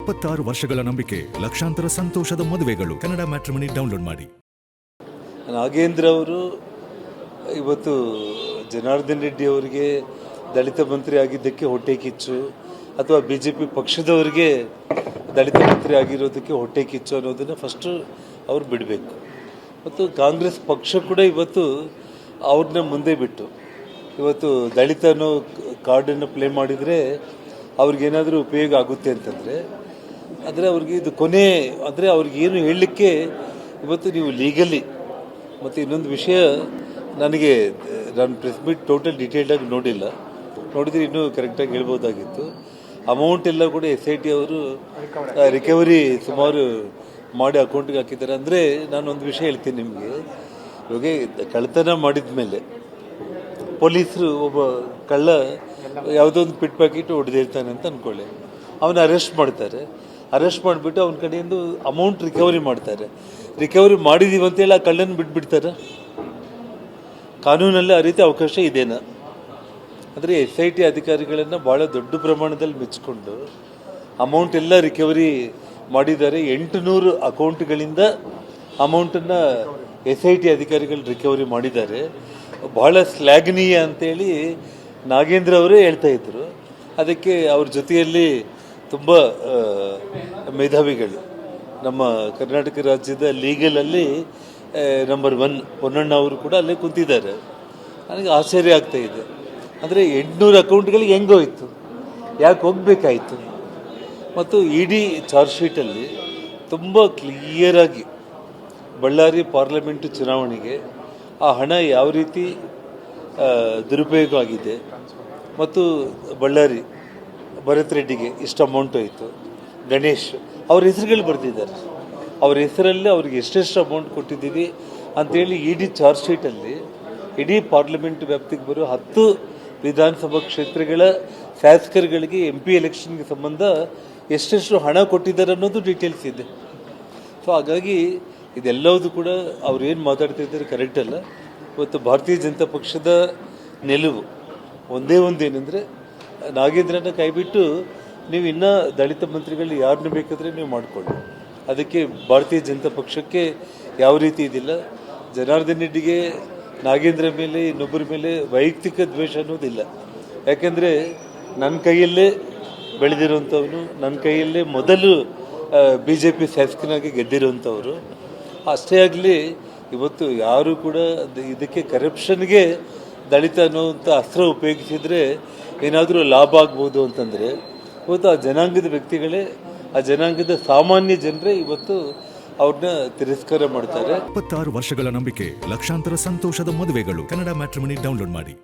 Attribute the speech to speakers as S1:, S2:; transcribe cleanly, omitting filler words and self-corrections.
S1: 26 ವರ್ಷಗಳ ನಂಬಿಕೆ, ಲಕ್ಷಾಂತರ ಸಂತೋಷದ ಮದುವೆಗಳು. ಕನ್ನಡ ಮ್ಯಾಟ್ರಿಮನಿ ಡೌನ್ಲೋಡ್ ಮಾಡಿ.
S2: ನಾಗೇಂದ್ರ ಅವರು ಇವತ್ತು ಜನಾರ್ದನ್ ರೆಡ್ಡಿ ಅವರಿಗೆ ದಲಿತ ಮಂತ್ರಿ ಆಗಿದ್ದಕ್ಕೆ ಹೊಟ್ಟೆ ಕಿಚ್ಚು, ಅಥವಾ BJP ಪಕ್ಷದವರಿಗೆ ದಲಿತ ಮಂತ್ರಿ ಆಗಿರೋದಕ್ಕೆ ಹೊಟ್ಟೆ ಕಿಚ್ಚು ಅನ್ನೋದನ್ನು ಫಸ್ಟು ಅವ್ರು ಬಿಡಬೇಕು. ಮತ್ತು ಕಾಂಗ್ರೆಸ್ ಪಕ್ಷ ಕೂಡ ಇವತ್ತು ಅವ್ರನ್ನ ಮುಂದೆ ಬಿಟ್ಟು ಇವತ್ತು ದಲಿತ ಅನ್ನೋ ಕಾರ್ಡನ್ನು ಪ್ಲೇ ಮಾಡಿದರೆ ಅವ್ರಿಗೇನಾದರೂ ಉಪಯೋಗ ಆಗುತ್ತೆ ಅಂತಂದರೆ, ಆದರೆ ಅವ್ರಿಗೆ ಇದು ಕೊನೆ, ಅಂದರೆ ಅವ್ರಿಗೇನು ಹೇಳಲಿಕ್ಕೆ ಇವತ್ತು ನೀವು ಲೀಗಲಿ. ಮತ್ತು ಇನ್ನೊಂದು ವಿಷಯ, ನಾನು ಪ್ರೆಸ್ ಮೀಟ್ ಟೋಟಲ್ ಡೀಟೇಲ್ಡಾಗಿ ನೋಡಿದರೆ ಇನ್ನೂ ಕರೆಕ್ಟಾಗಿ ಹೇಳ್ಬೋದಾಗಿತ್ತು. ಅಮೌಂಟ್ ಎಲ್ಲ ಕೂಡ SIT ಅವರು ರಿಕವರಿ ಸುಮಾರು ಮಾಡಿ ಅಕೌಂಟಿಗೆ ಹಾಕಿದ್ದಾರೆ. ಅಂದರೆ ನಾನೊಂದು ವಿಷಯ ಹೇಳ್ತೀನಿ ನಿಮಗೆ. ಇವಾಗ ಕಳ್ಳತನ ಮಾಡಿದ ಮೇಲೆ ಪೊಲೀಸರು ಒಬ್ಬ ಕಳ್ಳ ಯಾವುದೋ ಒಂದು ಪಿಟ್ ಪ್ಯಾಕೆಟ್ ಹೊಡೆದಿರ್ತಾನೆ ಅಂತ ಅಂದ್ಕೊಳ್ಳಿ, ಅವನ್ನ ಅರೆಸ್ಟ್ ಮಾಡ್ತಾರೆ. ಅರೆಸ್ಟ್ ಮಾಡಿಬಿಟ್ಟು ಅವನ ಕಡೆಯಿಂದ ಅಮೌಂಟ್ ರಿಕವರಿ ಮಾಡ್ತಾರೆ. ರಿಕವರಿ ಮಾಡಿದೀವಿ ಅಂತೇಳಿ ಆ ಕಳ್ಳನ ಬಿಟ್ಬಿಡ್ತಾರೆ. ಕಾನೂನಲ್ಲಿ ಆ ರೀತಿ ಅವಕಾಶ ಇದೆನಾ? ಅಂದರೆ SIT ಅಧಿಕಾರಿಗಳನ್ನು ಭಾಳ ದೊಡ್ಡ ಪ್ರಮಾಣದಲ್ಲಿ ಮೆಚ್ಚಿಕೊಂಡು ಅಮೌಂಟ್ ಎಲ್ಲ ರಿಕವರಿ ಮಾಡಿದ್ದಾರೆ. 800 ಅಕೌಂಟ್ಗಳಿಂದ ಅಮೌಂಟನ್ನು SIT ಅಧಿಕಾರಿಗಳು ರಿಕವರಿ ಮಾಡಿದ್ದಾರೆ. ಭಾಳ ಶ್ಲಾಘನೀಯ ಅಂತೇಳಿ ನಾಗೇಂದ್ರ ಅವರೇ ಹೇಳ್ತಾ ಇದ್ರು. ಅದಕ್ಕೆ ಅವ್ರ ಜೊತೆಯಲ್ಲಿ ತುಂಬ ಮೇಧಾವಿಗಳು ನಮ್ಮ ಕರ್ನಾಟಕ ರಾಜ್ಯದ ಲೀಗಲಲ್ಲಿ ನಂಬರ್ 1 ಪೊನ್ನಣ್ಣ ಅವರು ಕೂಡ ಅಲ್ಲೇ ಕುಂತಿದ್ದಾರೆ. ನನಗೆ ಆಶ್ಚರ್ಯ ಆಗ್ತಾ ಇದೆ. ಅಂದರೆ 800 ಅಕೌಂಟ್ಗಳಿಗೆ ಹೆಂಗೋಯ್ತು, ಯಾಕೆ ಹೋಗಬೇಕಾಯಿತು? ಮತ್ತು ಇಡೀ ಚಾರ್ಜ್ ಶೀಟಲ್ಲಿ ತುಂಬ ಕ್ಲಿಯರಾಗಿ ಬಳ್ಳಾರಿ ಪಾರ್ಲಿಮೆಂಟ್ ಚುನಾವಣೆಗೆ ಆ ಹಣ ಯಾವ ರೀತಿ ದುರುಪಯೋಗ ಆಗಿದೆ, ಮತ್ತು ಬಳ್ಳಾರಿ ಭರತ್ ರೆಡ್ಡಿಗೆ ಇಷ್ಟು ಅಮೌಂಟ್ ಹೋಯಿತು, ಗಣೇಶ್ ಅವ್ರ ಹೆಸರುಗಳು ಬರ್ತಿದ್ದಾರೆ. ಅವ್ರ ಹೆಸರಲ್ಲಿ ಅವ್ರಿಗೆ ಎಷ್ಟೆಷ್ಟು ಅಮೌಂಟ್ ಕೊಟ್ಟಿದ್ದೀವಿ ಅಂಥೇಳಿ ಇಡೀ ಚಾರ್ಜ್ ಶೀಟಲ್ಲಿ ಇಡೀ ಪಾರ್ಲಿಮೆಂಟ್ ವ್ಯಾಪ್ತಿಗೆ ಬರೋ 10 ವಿಧಾನಸಭಾ ಕ್ಷೇತ್ರಗಳ ಶಾಸಕರುಗಳಿಗೆ MP ಎಲೆಕ್ಷನ್ಗೆ ಸಂಬಂಧ ಎಷ್ಟೆಷ್ಟು ಹಣ ಕೊಟ್ಟಿದ್ದಾರೆ ಅನ್ನೋದು ಡೀಟೇಲ್ಸ್ ಇದೆ. ಸೊ ಹಾಗಾಗಿ ಇದೆಲ್ಲವೂ ಕೂಡ ಅವ್ರು ಏನು ಮಾತಾಡ್ತಿದ್ದಾರೆ ಕರೆಕ್ಟ್ ಅಲ್ಲ. ಇವತ್ತು ಭಾರತೀಯ ಜನತಾ ಪಕ್ಷದ ನಿಲುವು ಒಂದೇನೆಂದರೆ, ನಾಗೇಂದ್ರನ ಕೈಬಿಟ್ಟು ನೀವು ಇನ್ನೂ ದಲಿತ ಮಂತ್ರಿಗಳು ಯಾರನ್ನ ಬೇಕಾದರೆ ನೀವು ಮಾಡಿಕೊಳ್ಳಿ. ಅದಕ್ಕೆ ಭಾರತೀಯ ಜನತಾ ಪಕ್ಷಕ್ಕೆ ಯಾವ ರೀತಿ ಇದಿಲ್ಲ. ಜನಾರ್ದನ್ ರೆಡ್ಡಿಗೆ ನಾಗೇಂದ್ರ ಮೇಲೆ ಇನ್ನೊಬ್ಬರ ಮೇಲೆ ವೈಯಕ್ತಿಕ ದ್ವೇಷ ಅನ್ನೋದಿಲ್ಲ. ಯಾಕೆಂದರೆ ನನ್ನ ಕೈಯಲ್ಲೇ ಬೆಳೆದಿರುವಂಥವನು, ನನ್ನ ಕೈಯಲ್ಲೇ ಮೊದಲು BJP ಶಾಸಕನಾಗಿ ಗೆದ್ದಿರುವಂಥವ್ರು. ಅಷ್ಟೇ ಆಗಲಿ, ಇವತ್ತು ಯಾರು ಕೂಡ ಇದಕ್ಕೆ ಕರಪ್ಷನ್ಗೆ ದಲಿತ ಅನ್ನೋವಂಥ ಅಸ್ತ್ರ ಉಪಯೋಗಿಸಿದರೆ ಏನಾದರೂ ಲಾಭ ಆಗ್ಬೋದು ಅಂತಂದರೆ, ಇವತ್ತು ಆ ಜನಾಂಗದ ವ್ಯಕ್ತಿಗಳೇ, ಆ ಜನಾಂಗದ ಸಾಮಾನ್ಯ ಜನರೇ ಇವತ್ತು ಅವ್ರನ್ನ ತಿರಸ್ಕಾರ ಮಾಡ್ತಾರೆ.
S1: 26 ವರ್ಷಗಳ ನಂಬಿಕೆ, ಲಕ್ಷಾಂತರ ಸಂತೋಷದ ಮದುವೆಗಳು. ಕನ್ನಡ ಮ್ಯಾಟ್ರಿಮನಿ ಡೌನ್ಲೋಡ್ ಮಾಡಿ.